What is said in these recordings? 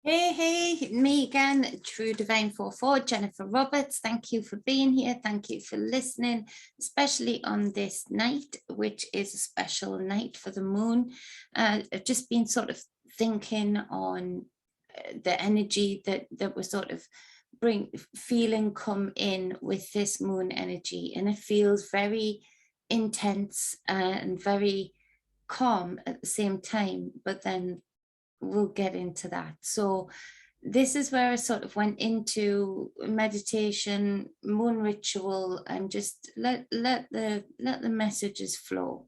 Hey, me again, True Divine 44, Jennifer Roberts. Thank you for being here. Thank you for listening, especially on this night, which is a special night for the moon. I've just been sort of thinking on the energy that we're sort of feeling come in with this moon energy, and it feels very intense and very calm at the same time, but then we'll get into that. So this is where I sort of went into meditation, moon ritual, and just let the messages flow.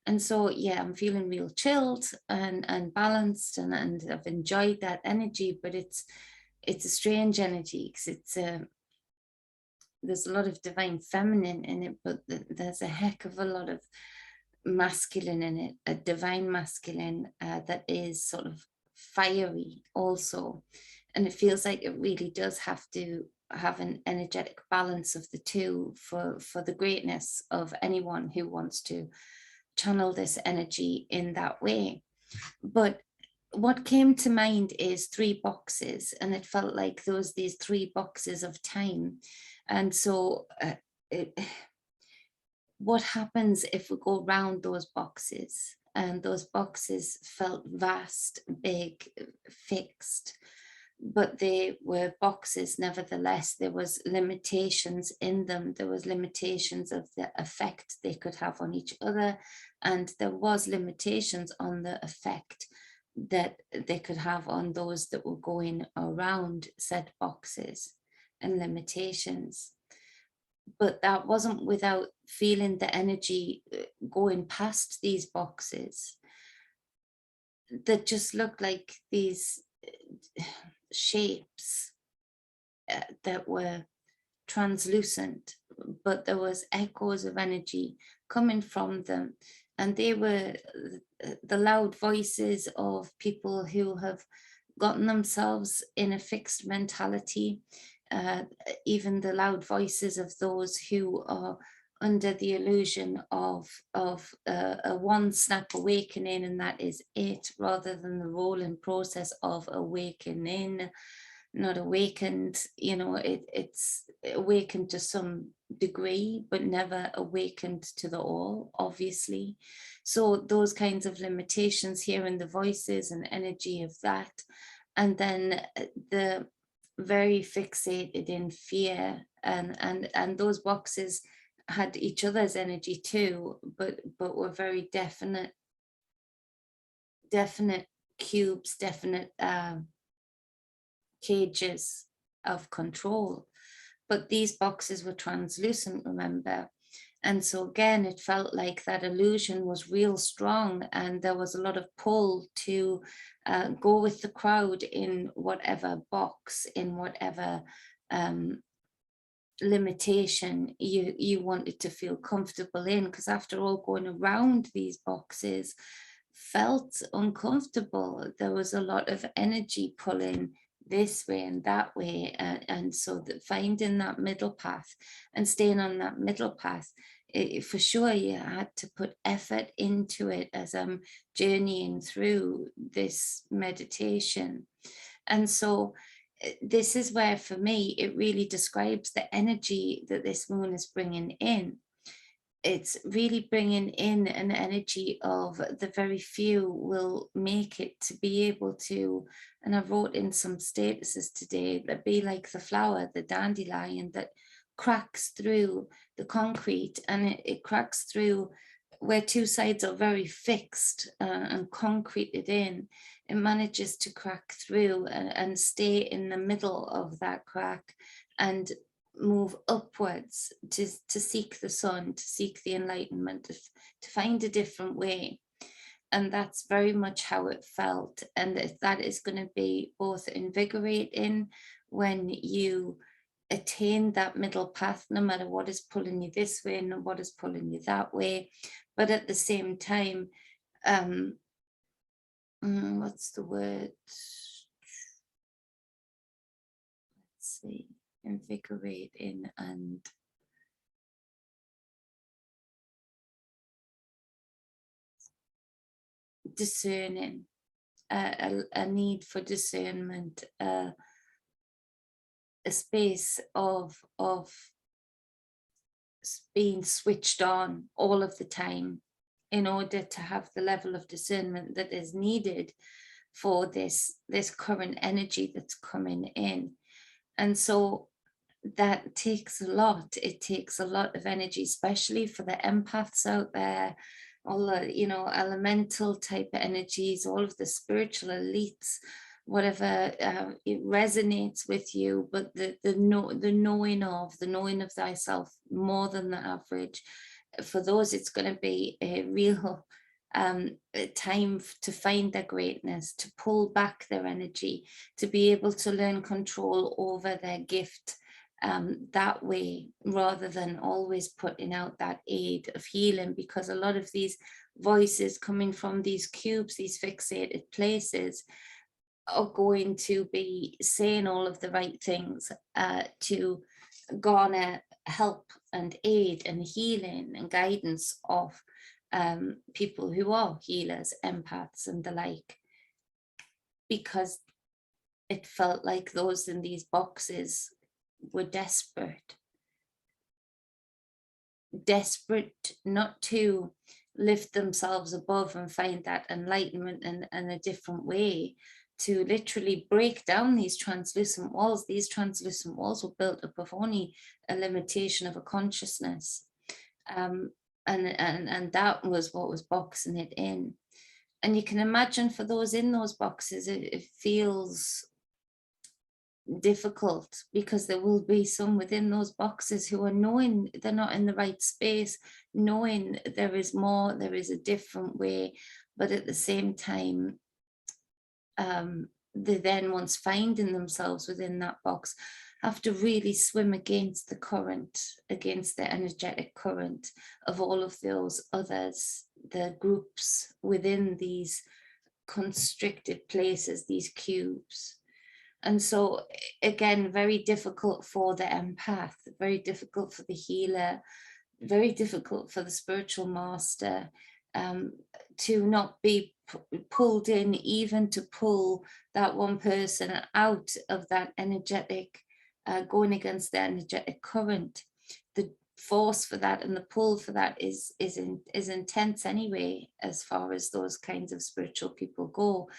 And so yeah, I'm feeling real chilled and balanced, and I've enjoyed that energy, but it's a strange energy because it's there's a lot of divine feminine in it, but there's a heck of a lot of masculine in it, a divine masculine that is sort of fiery also. And it feels like it really does have to have an energetic balance of the two for the greatness of anyone who wants to channel this energy in that way. But what came to mind is 3 boxes, and it felt like there was these 3 boxes of time. And so what happens if we go round those boxes? And those boxes felt vast, big, fixed, but they were boxes nevertheless. There was limitations in them. There was limitations of the effect they could have on each other, and there was limitations on the effect that they could have on those that were going around said boxes and limitations. But that wasn't without feeling the energy going past these boxes that just looked like these shapes that were translucent, but there was echoes of energy coming from them, and they were the loud voices of people who have gotten themselves in a fixed mentality, even the loud voices of those who are under the illusion of a one snap awakening, and that is it, rather than the rolling process of awakening, not awakened. You know, it's awakened to some degree, but never awakened to the all, obviously. So those kinds of limitations here in the voices and energy of that, and then the very fixated in fear, and those boxes had each other's energy too, but were very definite cubes, definite cages of control. But these boxes were translucent, remember? And so again, it felt like that illusion was real strong, and there was a lot of pull to go with the crowd in whatever box, in whatever limitation you wanted to feel comfortable in, because after all, going around these boxes felt uncomfortable. There was a lot of energy pulling this way and that way, and so that finding that middle path and staying on that middle path, for sure you had to put effort into it as I'm journeying through this meditation. And so this is where, for me, it really describes the energy that this moon is bringing in. It's really bringing in an energy of the very few will make it to be able to, and I wrote in some statuses today, that be like the flower, the dandelion that cracks through the concrete, and it cracks through where 2 sides are very fixed and concreted in. It manages to crack through and stay in the middle of that crack and move upwards to seek the sun, to seek the enlightenment, to find a different way. And that's very much how it felt. And that is going to be both invigorating when you attain that middle path, no matter what is pulling you this way and what is pulling you that way. But at the same time, what's the word? Let's see, invigorating and discerning. a need for discernment, a space of being switched on all of the time in order to have the level of discernment that is needed for this current energy that's coming in. And so that takes a lot. It takes a lot of energy, especially for the empaths out there, all the, you know, elemental type of energies, all of the spiritual elites, whatever, it resonates with you. But the knowing of thyself more than the average, for those it's going to be a real time to find their greatness, to pull back their energy, to be able to learn control over their gift that way, rather than always putting out that aid of healing. Because a lot of these voices coming from these cubes, these fixated places, are going to be saying all of the right things to garner help and aid and healing and guidance of people who are healers, empaths and the like, because it felt like those in these boxes were desperate not to lift themselves above and find that enlightenment and a different way, to literally break down these translucent walls. These translucent walls were built up of only a limitation of a consciousness. And that was what was boxing it in. And you can imagine for those in those boxes, it feels difficult, because there will be some within those boxes who are knowing they're not in the right space, knowing there is more, there is a different way, but at the same time, they then, once finding themselves within that box, have to really swim against the current, against the energetic current of all of those others, the groups within these constricted places, these cubes. And so, again, very difficult for the empath, very difficult for the healer, very difficult for the spiritual master, to not be pulled in, even to pull that one person out of that energetic, going against the energetic current. The force for that and the pull for that is intense anyway, as far as those kinds of spiritual people go.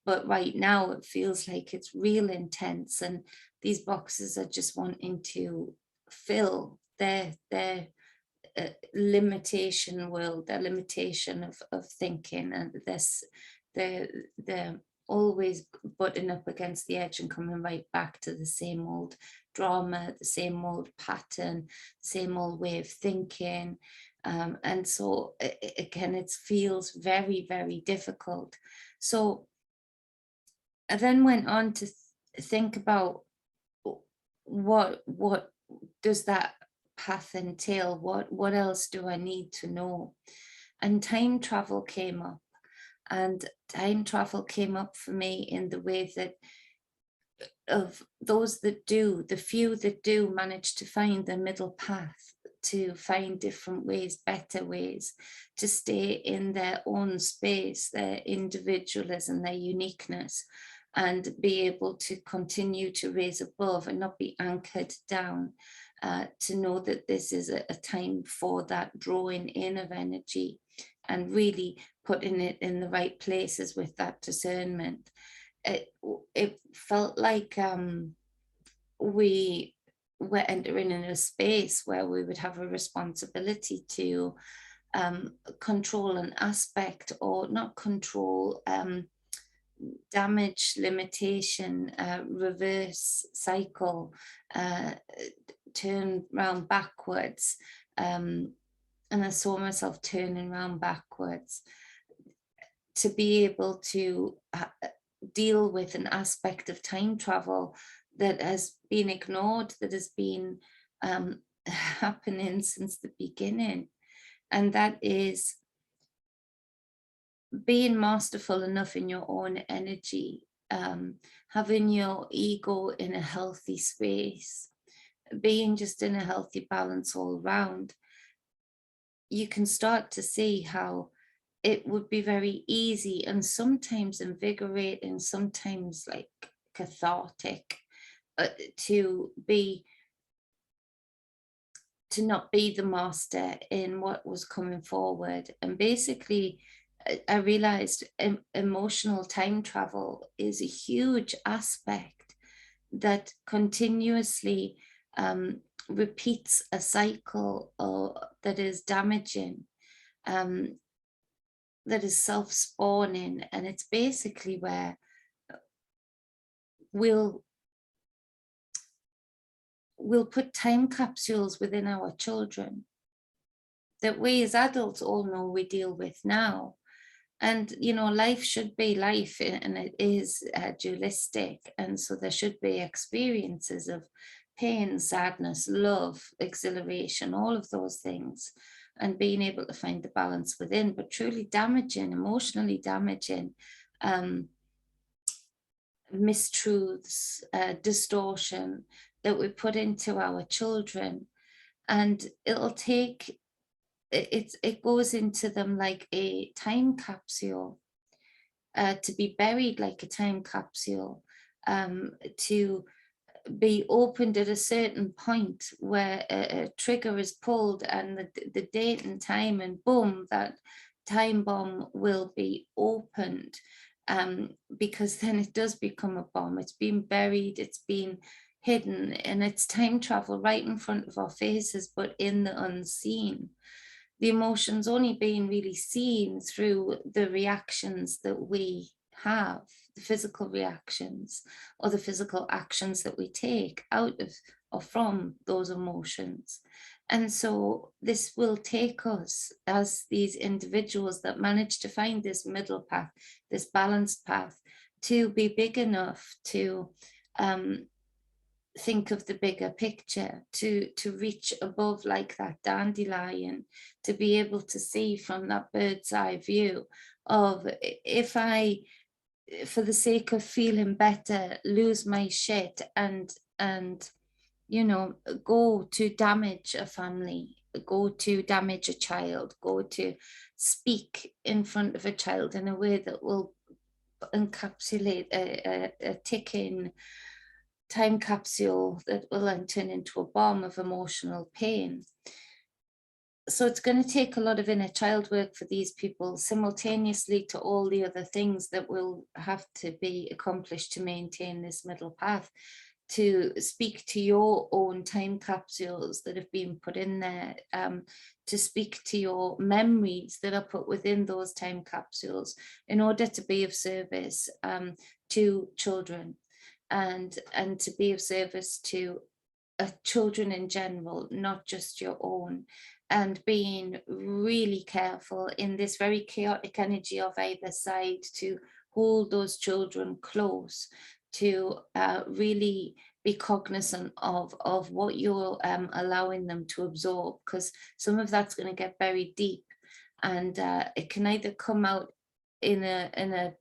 But right now it feels like it's real intense, and these boxes are just wanting to fill their limitation world, their limitation of thinking, and this, they're always butting up against the edge and coming right back to the same old drama, the same old pattern, same old way of thinking. And so again, it feels very, very difficult. So I then went on to think about what does that path entail? What else do I need to know? And time travel came up, and time travel came up for me in the way that of those that do, the few that do manage to find the middle path, to find different ways, better ways, to stay in their own space, their individualism, their uniqueness, and be able to continue to raise above and not be anchored down, to know that this is a time for that drawing in of energy and really putting it in the right places with that discernment. It felt like we were entering in a space where we would have a responsibility to control an aspect, or not control, damage, limitation, reverse cycle, turn round backwards. And I saw myself turning round backwards to be able to deal with an aspect of time travel that has been ignored, that has been happening since the beginning. And that is being masterful enough in your own energy, having your ego in a healthy space, being just in a healthy balance all around. You can start to see how it would be very easy and sometimes invigorating, sometimes like cathartic, to not be the master in what was coming forward. And basically, I realized emotional time travel is a huge aspect that continuously repeats a cycle that is damaging, um, that is self-spawning. And it's basically where we'll put time capsules within our children that we as adults all know we deal with now. And, you know, life should be life, and it is dualistic. And so there should be experiences of pain, sadness, love, exhilaration, all of those things, and being able to find the balance within. But truly damaging, emotionally damaging, mistruths, distortion that we put into our children. And it'll take, it goes into them like a time capsule, to be buried like a time capsule, to be opened at a certain point where a trigger is pulled and the date and time, and boom, that time bomb will be opened, because then it does become a bomb. It's been buried, it's been hidden, and it's time travel right in front of our faces, but in the unseen. The emotions only being really seen through the reactions that we have, the physical reactions or the physical actions that we take out of or from those emotions. And so this will take us as these individuals that manage to find this middle path, this balanced path, to be big enough to think of the bigger picture, to reach above like that dandelion, to be able to see from that bird's eye view of, if I, for the sake of feeling better, lose my shit and you know, go to damage a family, go to damage a child, go to speak in front of a child in a way that will encapsulate a ticking time capsule that will then turn into a bomb of emotional pain. So it's going to take a lot of inner child work for these people, simultaneously to all the other things that will have to be accomplished to maintain this middle path, to speak to your own time capsules that have been put in there, to speak to your memories that are put within those time capsules in order to be of service to children, and to be of service to children in general, not just your own. And being really careful in this very chaotic energy of either side to hold those children close, to really be cognizant of what you're allowing them to absorb, because some of that's going to get buried deep, and it can either come out in a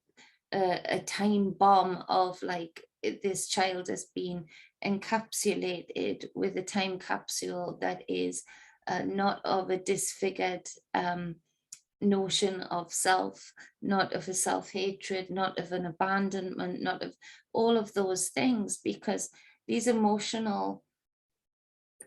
time bomb of like, this child has been encapsulated with a time capsule that is not of a disfigured notion of self, not of a self-hatred, not of an abandonment, not of all of those things, because these emotional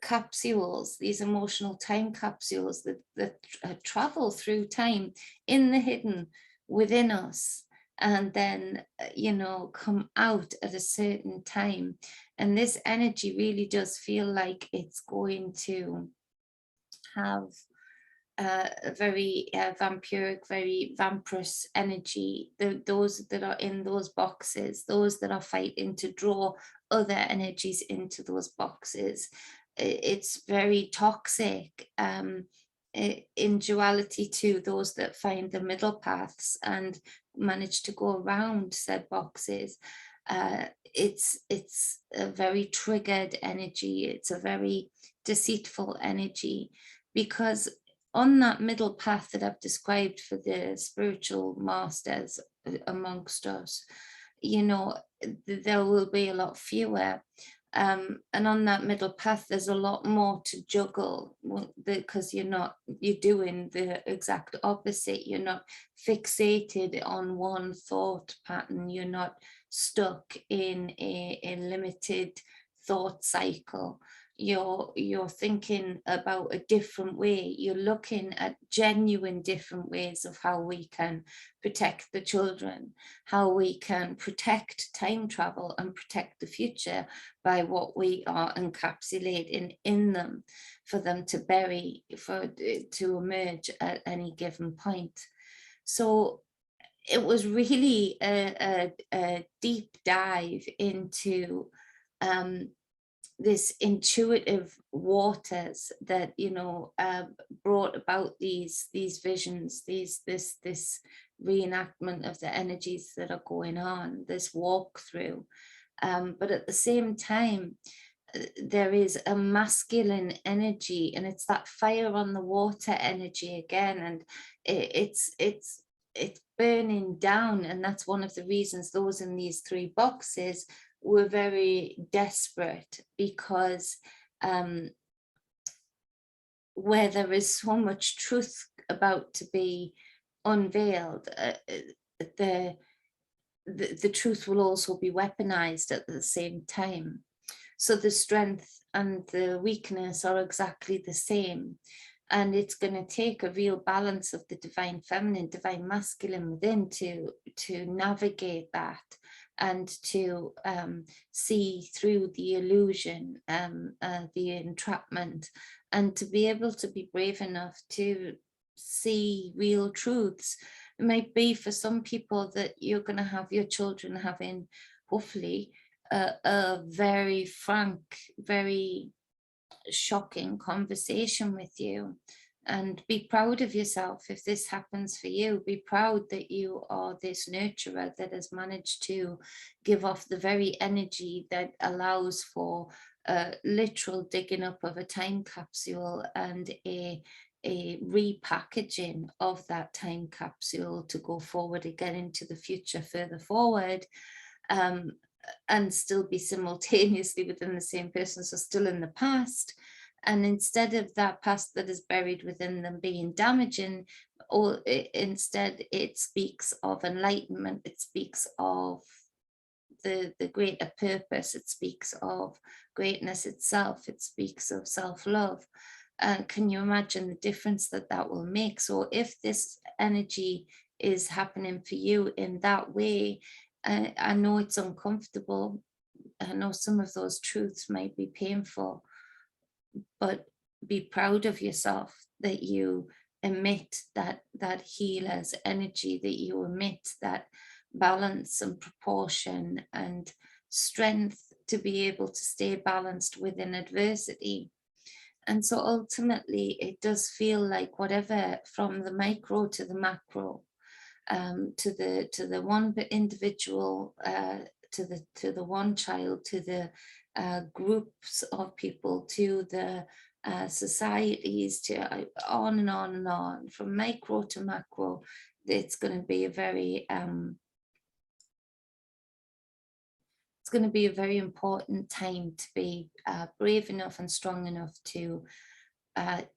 capsules, these emotional time capsules that travel through time in the hidden within us, and then you know, come out at a certain time. And this energy really does feel like it's going to have a very vampiric, very vampirous energy. Those that are in those boxes, those that are fighting to draw other energies into those boxes, it's very toxic. In duality to those that find the middle paths and manage to go around said boxes, it's a very triggered energy. It's a very deceitful energy, because on that middle path that I've described for the spiritual masters amongst us, you know, there will be a lot fewer And on that middle path, there's a lot more to juggle, because you're doing the exact opposite. You're not fixated on one thought pattern. You're not stuck in a limited thought cycle. You're thinking about a different way. You're looking at genuine different ways of how we can protect the children, how we can protect time travel and protect the future by what we are encapsulating in them for them to bury, to emerge at any given point. So it was really a deep dive into this intuitive waters that brought about these visions, this reenactment of the energies that are going on, this walkthrough. But at the same time, there is a masculine energy, and it's that fire on the water energy again, and it's burning down. And that's one of the reasons those in these 3 boxes were very desperate, because where there is so much truth about to be unveiled, the truth will also be weaponized at the same time. So the strength and the weakness are exactly the same. And it's going to take a real balance of the divine feminine, divine masculine within to navigate that, and to see through the illusion, the entrapment, and to be able to be brave enough to see real truths. It might be for some people that you're going to have your children having, hopefully, a very frank, very shocking conversation with you. And be proud of yourself if this happens for you. Be proud that you are this nurturer that has managed to give off the very energy that allows for literal digging up of a time capsule and a repackaging of that time capsule to go forward again into the future, further forward, and still be simultaneously within the same person, so still in the past. And instead of that past that is buried within them being damaging, or instead it speaks of enlightenment, it speaks of the greater purpose, it speaks of greatness itself, it speaks of self-love. Can you imagine the difference that that will make? So if this energy is happening for you in that way, I know it's uncomfortable. I know some of those truths might be painful, but be proud of yourself that you emit that healer's energy, that you emit that balance and proportion and strength to be able to stay balanced within adversity. And so ultimately it does feel like whatever, from the micro to the macro, to the one individual, to the one child, to the groups of people, to the societies, to on and on and on, from micro to macro. It's going to be a very it's going to be a very important time to be brave enough and strong enough to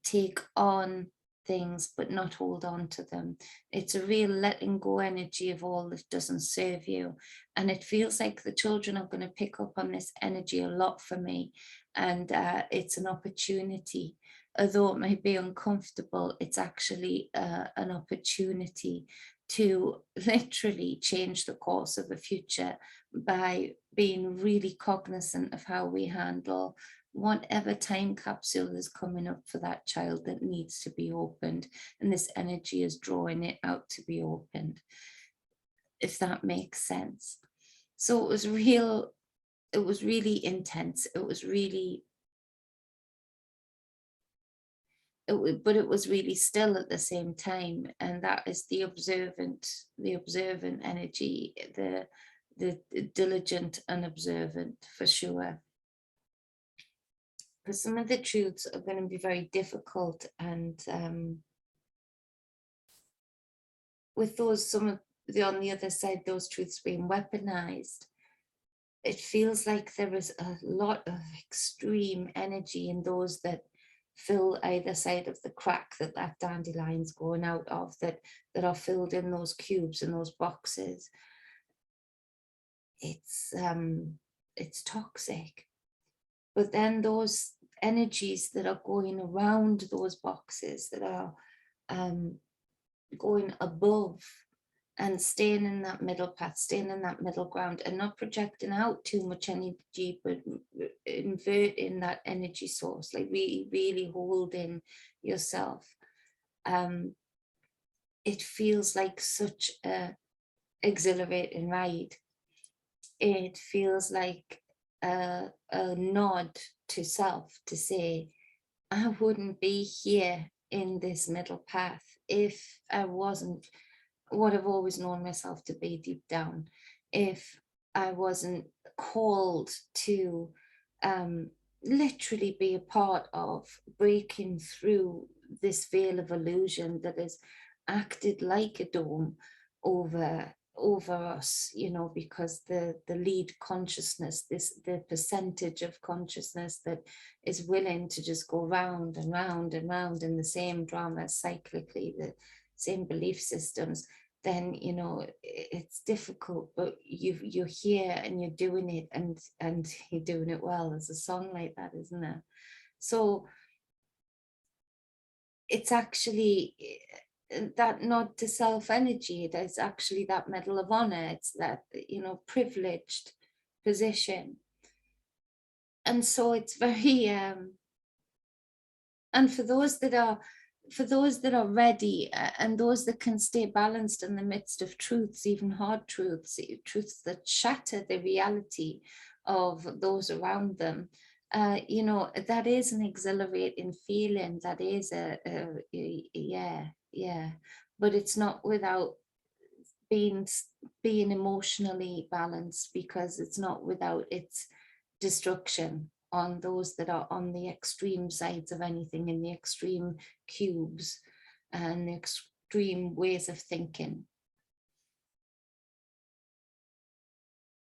take on things but not hold on to them. It's a real letting go energy of all that doesn't serve you, and it feels like the children are going to pick up on this energy a lot for me. And it's an opportunity, although it might be uncomfortable, it's actually an opportunity to literally change the course of the future by being really cognizant of how we handle whatever time capsule is coming up for that child that needs to be opened, and this energy is drawing it out to be opened, if that makes sense. So it was really intense. But it was really still at the same time, and that is the observant energy, the diligent and observant, for sure. Because some of the truths are going to be very difficult, and with those, some of the, on the other side, those truths being weaponized, it feels like there is a lot of extreme energy in those that fill either side of the crack that that dandelion's going out of, that are filled in those cubes and those boxes. It's toxic. But then those energies that are going around those boxes, that are going above and staying in that middle path, staying in that middle ground, and not projecting out too much energy, but inverting that energy source, like really, really holding yourself. It feels like such a exhilarating ride. It feels like a nod to self, to say, I wouldn't be here in this middle path if I wasn't what I've always known myself to be deep down, if I wasn't called to literally be a part of breaking through this veil of illusion that has acted like a dome over us, you know, because the lead consciousness, the percentage of consciousness that is willing to just go round and round and round in the same drama cyclically, the same belief systems, then, you know, it's difficult, but you're here and you're doing it, and you're doing it well. There's a song like that, isn't there? So it's actually that nod to self energy. It is actually that Medal of Honor. It's that, you know, privileged position. And so it's very and for those that are ready, and those that can stay balanced in the midst of truths, even hard truths, truths that shatter the reality of those around them, you know, that is an exhilarating feeling. That is yeah, but it's not without being emotionally balanced, because it's not without its destruction on those that are on the extreme sides of anything, in the extreme cubes and the extreme ways of thinking.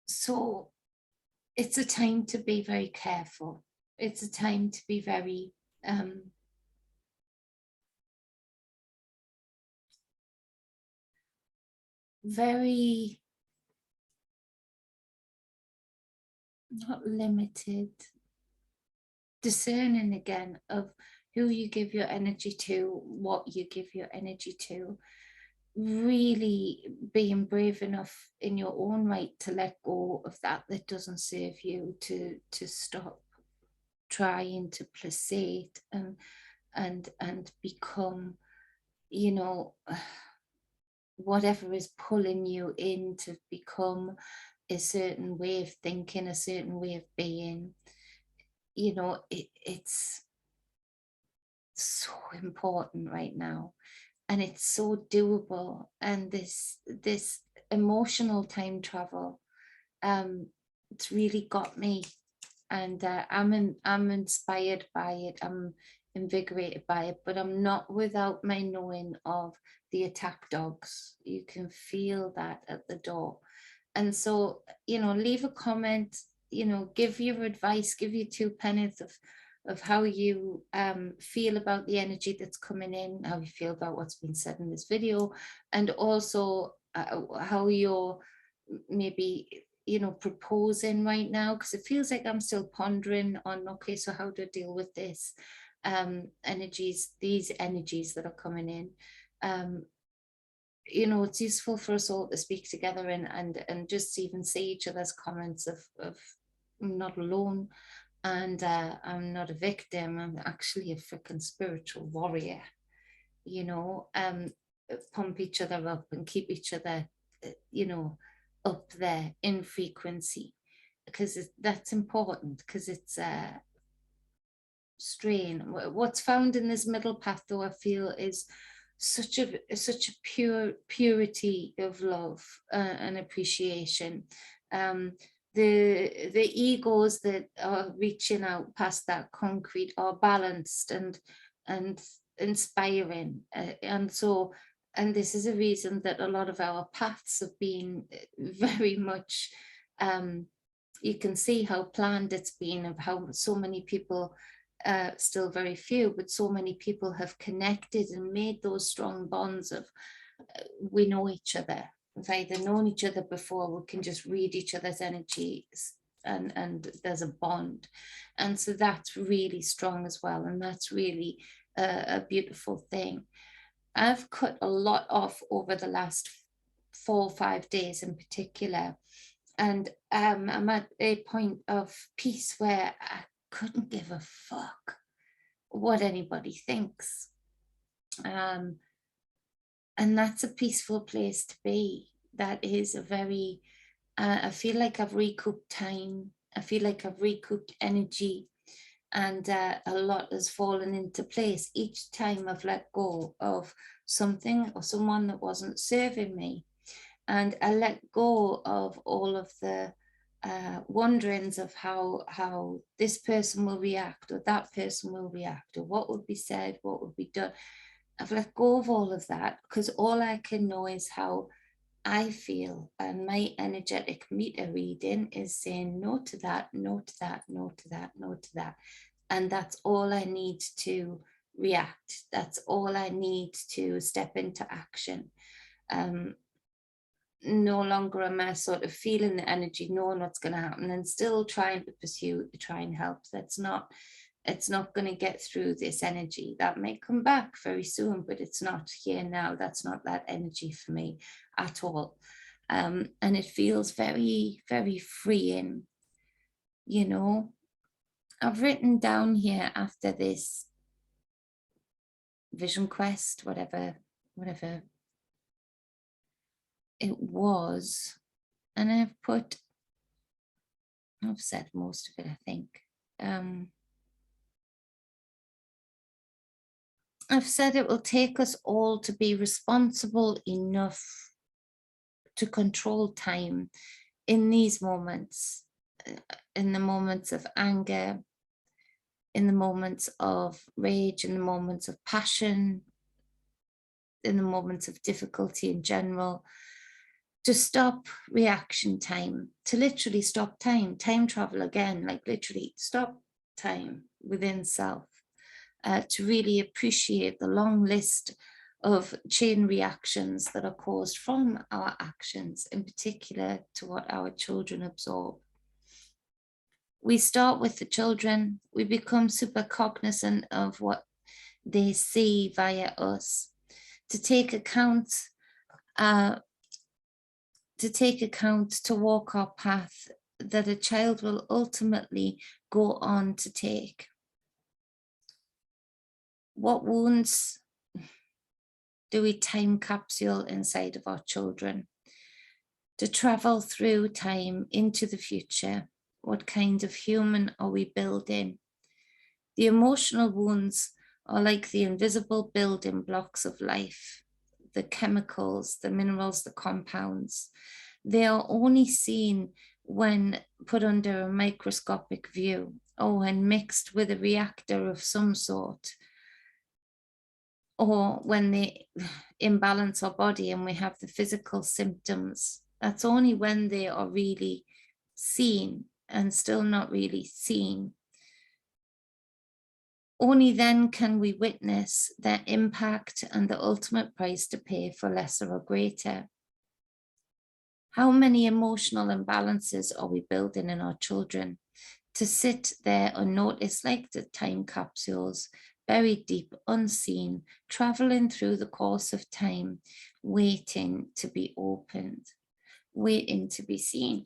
So it's a time to be very careful. It's a time to be very very not limited, discerning again of who you give your energy to, what you give your energy to, really being brave enough in your own right to let go of that doesn't serve you, to stop trying to placate and become, you know, whatever is pulling you in to become a certain way of thinking, a certain way of being. You know, it's so important right now, and it's so doable. And this emotional time travel, it's really got me, and I'm inspired by it. I'm invigorated by it, but I'm not without my knowing of the attack dogs. You can feel that at the door. And so, you know, leave a comment, you know, give your advice, give your 2 pennies of how you feel about the energy that's coming in, how you feel about what's been said in this video, and also how you're maybe, you know, proposing right now, because it feels like I'm still pondering on, okay, so how do I deal with this energies, these energies that are coming in. You know, it's useful for us all to speak together and just even see each other's comments of I'm not alone, and I'm not a victim. I'm actually a freaking spiritual warrior, you know. Pump each other up and keep each other, you know, up there in frequency, because that's important, because it's strain. What's found in this middle path, though, I feel, is such a purity of love and appreciation. The egos that are reaching out past that concrete are balanced and inspiring, and this is a reason that a lot of our paths have been very much you can see how planned it's been, of how so many people, still very few, but so many people have connected and made those strong bonds of, we know each other. We've either known each other before, we can just read each other's energies, and there's a bond. And so that's really strong as well. And that's really a beautiful thing. I've cut a lot off over the last 4 or 5 days in particular. And I'm at a point of peace where I couldn't give a fuck what anybody thinks. And that's a peaceful place to be. That is a very, I feel like I've recouped time. I feel like I've recouped energy, and a lot has fallen into place each time I've let go of something or someone that wasn't serving me. And I let go of all of the wonderings of how this person will react, or that person will react, or what would be said, what would be done. I've let go of all of that, because all I can know is how I feel, and my energetic meter reading is saying no to that, no to that, no to that, no to that. And that's all I need to react. That's all I need to step into action. No longer am I sort of feeling the energy, knowing what's going to happen, and still trying to pursue, try and help. It's not going to get through this energy. That may come back very soon, but it's not here now. That's not that energy for me at all. And it feels very, very freeing. You know, I've written down here after this vision quest, whatever it was, and I've said most of it, I think. I've said it will take us all to be responsible enough to control time in these moments, in the moments of anger, in the moments of rage, in the moments of passion, in the moments of difficulty in general, to stop reaction time, to literally stop time travel again, like literally stop time within self, to really appreciate the long list of chain reactions that are caused from our actions, in particular to what our children absorb. We start with the children, we become super cognizant of what they see via us, to take account, to walk our path that a child will ultimately go on to take. What wounds do we time capsule inside of our children to travel through time into the future? What kind of human are we building? The emotional wounds are like the invisible building blocks of life, the chemicals, the minerals, the compounds. They are only seen when put under a microscopic view, or when mixed with a reactor of some sort, or when they imbalance our body and we have the physical symptoms. That's only when they are really seen, and still not really seen. Only then can we witness their impact and the ultimate price to pay for lesser or greater. How many emotional imbalances are we building in our children to sit there unnoticed, like the time capsules, buried deep, unseen, traveling through the course of time, waiting to be opened, waiting to be seen?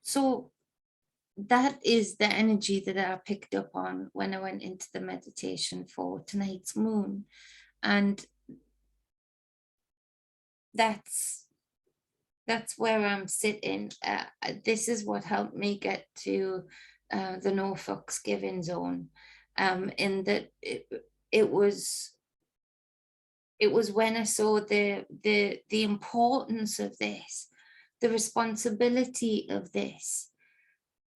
So that is the energy that I picked up on when I went into the meditation for tonight's moon. And that's where I'm sitting. This is what helped me get to the no fucks given zone. In that it was when I saw the importance of this, the responsibility of this.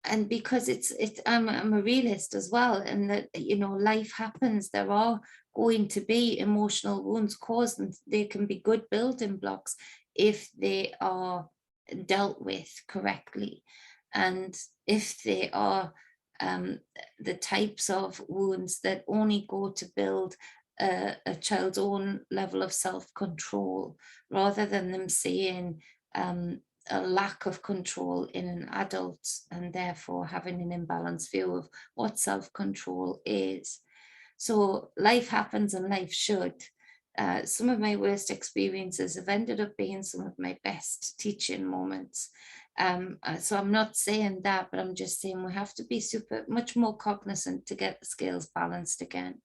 And because I'm a realist as well, and that, you know, life happens. There are going to be emotional wounds caused, and they can be good building blocks if they are dealt with correctly. And if they are the types of wounds that only go to build a child's own level of self-control, rather than them seeing a lack of control in an adult, and therefore having an imbalanced view of what self-control is. So life happens and life should. Some of my worst experiences have ended up being some of my best teaching moments. So I'm not saying that, but I'm just saying we have to be much more cognizant to get the scales balanced again,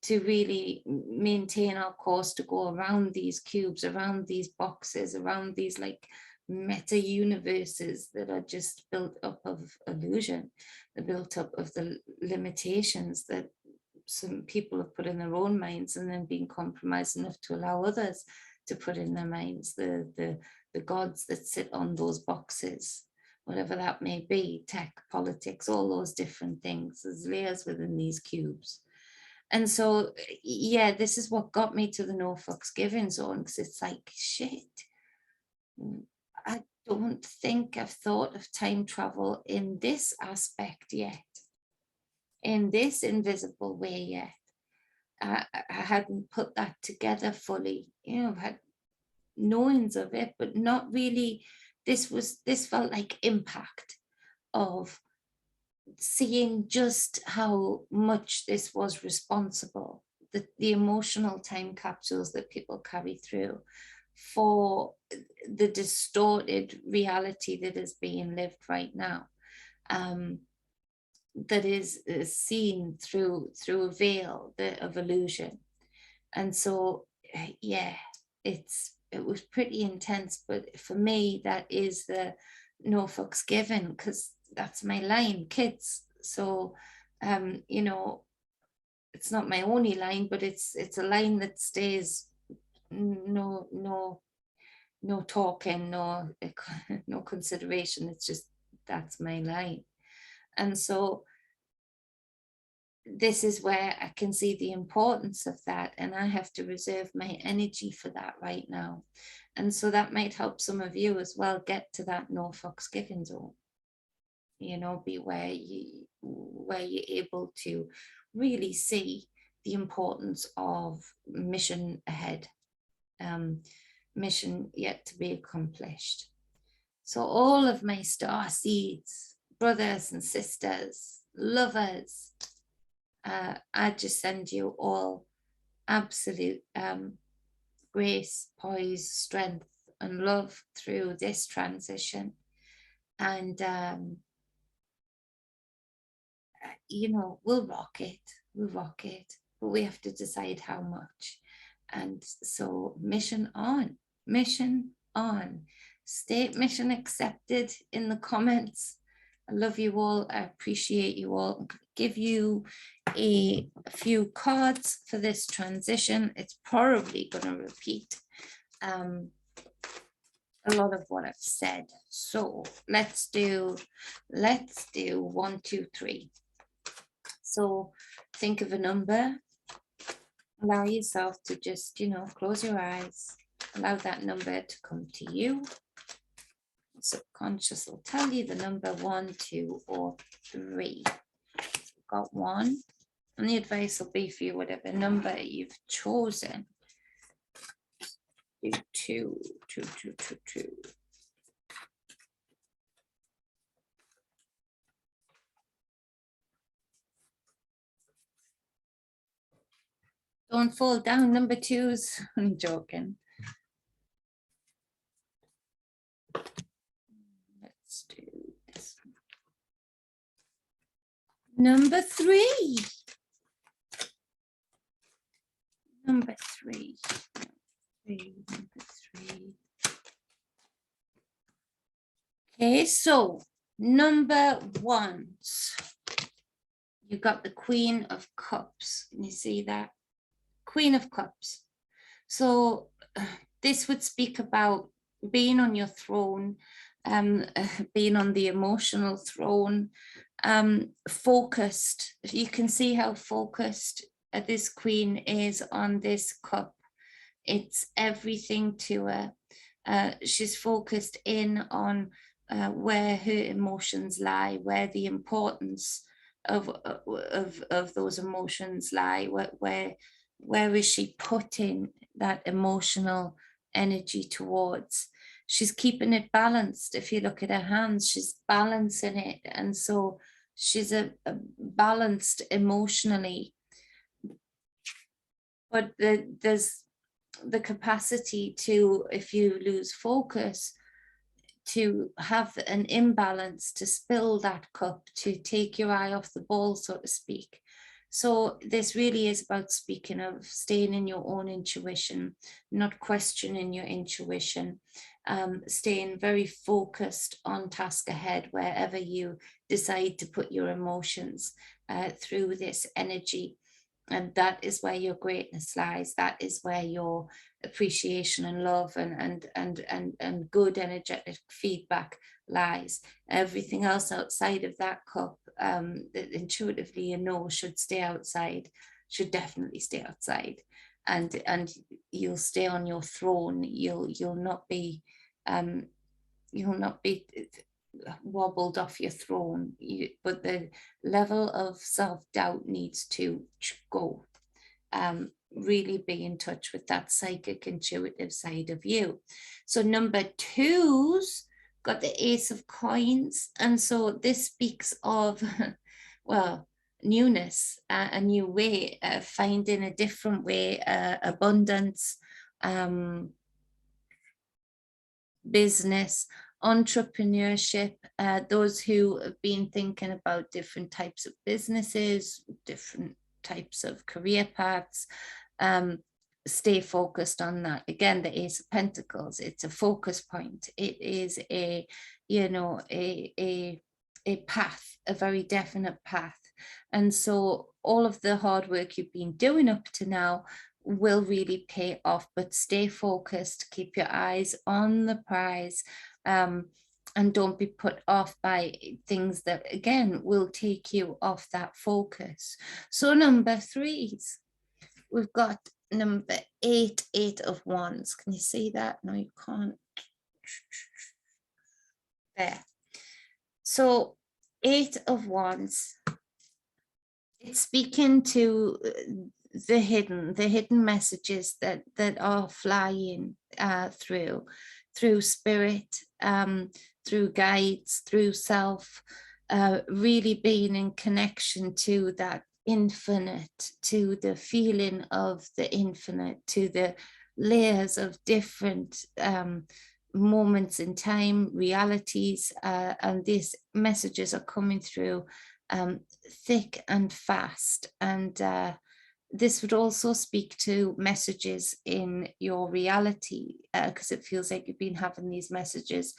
to really maintain our course, to go around these cubes, around these boxes, around these like meta universes that are just built up of illusion. They're built up of the limitations that some people have put in their own minds, and then being compromised enough to allow others to put in their minds, the gods that sit on those boxes, whatever that may be, tech, politics, all those different things. There's layers within these cubes. And so, yeah, this is what got me to the no fucks given zone, because it's like, shit, I don't think I've thought of time travel in this aspect yet, in this invisible way yet. I hadn't put that together fully. You know, I've had knowings of it, but not really. This felt like impact of seeing just how much this was responsible, the emotional time capsules that people carry through for the distorted reality that is being lived right now. That is seen through a veil of illusion. And so, yeah, it was pretty intense, but for me, that is the no fucks given, because that's my line, kids. So, you know, it's not my only line, but it's a line that stays. No talking, no consideration. It's just, that's my line. And so this is where I can see the importance of that, and I have to reserve my energy for that right now. And so that might help some of you as well get to that no fucks given zone, you know, be where you're able to really see the importance of mission ahead, mission yet to be accomplished. So all of my star seeds, brothers and sisters, lovers, I just send you all absolute grace, poise, strength, and love through this transition. And, you know, we'll rock it, but we have to decide how much. And so mission on, state mission accepted in the comments. I love you all. I appreciate you all. I'm going to give you a few cards for this transition. It's probably going to repeat a lot of what I've said. So let's do 1, 2, 3. So think of a number. Allow yourself to just, you know, close your eyes. Allow that number to come to you. Subconscious will tell you the number 1, 2, or 3. So got 1, and the advice will be for you whatever number you've chosen. 2, 2, 2, 2, 2. Don't fall down, number 2s. I'm joking. Let's do this. Number 3. Number 3. Number 3. Okay, so number 1s. You got the Queen of Cups. Can you see that? Queen of Cups. So this would speak about being on your throne, being on the emotional throne, focused. You can see how focused this queen is on this cup. It's everything to her. She's focused in on where her emotions lie, where the importance of those emotions lie, where is she putting that emotional energy towards. She's keeping it balanced. If you look at her hands, she's balancing it, and so she's a balanced emotionally. But there's the capacity to, if you lose focus, to have an imbalance, to spill that cup, to take your eye off the ball, so to speak. So this really is about speaking of staying in your own intuition, not questioning your intuition, staying very focused on task ahead wherever you decide to put your emotions through this energy. And that is where your greatness lies. That is where your appreciation and love and good energetic feedback lies. Everything else outside of that cup, that intuitively you know should stay outside, should definitely stay outside. And you'll stay on your throne. You'll not be wobbled off your throne, but the level of self-doubt needs to go. Really be in touch with that psychic intuitive side of you. So number two's got the Ace of Coins, and so this speaks of well, newness, a new way, finding a different way, abundance, business, entrepreneurship, those who have been thinking about different types of businesses, different types of career paths, stay focused on that. Again, the Ace of Pentacles, it's a focus point. It is a, you know, a path, a very definite path. And so all of the hard work you've been doing up to now will really pay off, but stay focused, keep your eyes on the prize, and don't be put off by things that, again, will take you off that focus. So number threes, we've got number 8, 8 of Wands. Can you see that? No, you can't. There. So 8 of Wands, it's speaking to the hidden messages that are flying through spirit, through guides, through self, really being in connection to that infinite, to the feeling of the infinite, to the layers of different moments in time, realities, and these messages are coming through thick and fast. And this would also speak to messages in your reality, because it feels like you've been having these messages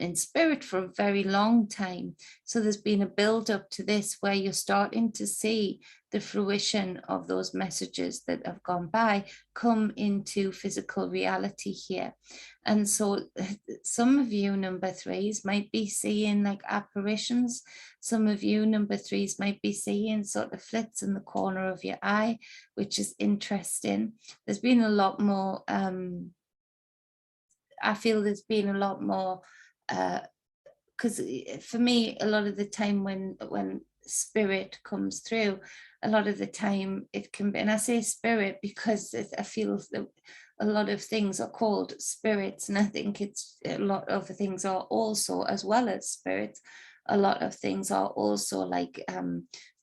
in spirit for a very long time. So there's been a build up to this where you're starting to see the fruition of those messages that have gone by come into physical reality here. And so some of you number threes might be seeing like apparitions. Some of you number threes might be seeing sort of flits in the corner of your eye, which is interesting. There's been a lot more, I feel there's been a lot more, because for me, a lot of the time when spirit comes through, a lot of the time it can be, and I say spirit because I feel that a lot of things are called spirits, and I think it's a lot of things are also, as well as spirits, a lot of things are also like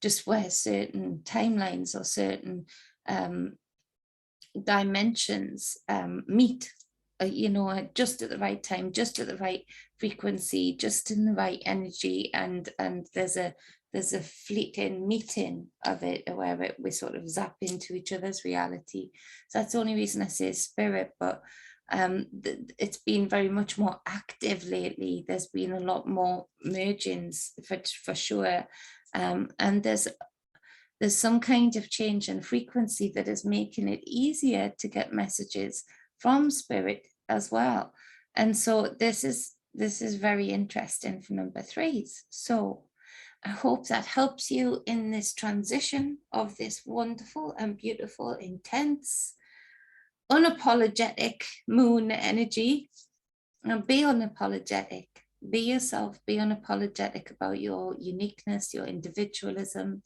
just where certain timelines or certain dimensions meet, you know, just at the right time, just at the right frequency, just in the right energy, and there's a fleeting meeting of it where we sort of zap into each other's reality. So that's the only reason I say spirit, but it's been very much more active lately. There's been a lot more mergings for sure, and there's some kind of change in frequency that is making it easier to get messages from spirit as well. And so this is very interesting for number threes. So I hope that helps you in this transition of this wonderful and beautiful, intense, unapologetic moon energy. Now be unapologetic. Be yourself. Be unapologetic about your uniqueness, your individualism.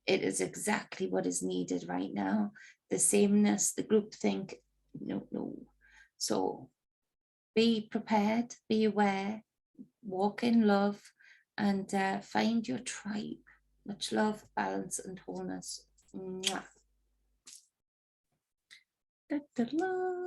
It is exactly what is needed right now. The sameness, the groupthink, no, no. So be prepared, be aware, walk in love, and find your tribe. Much love, balance, and wholeness. Mwah. Da, da, da.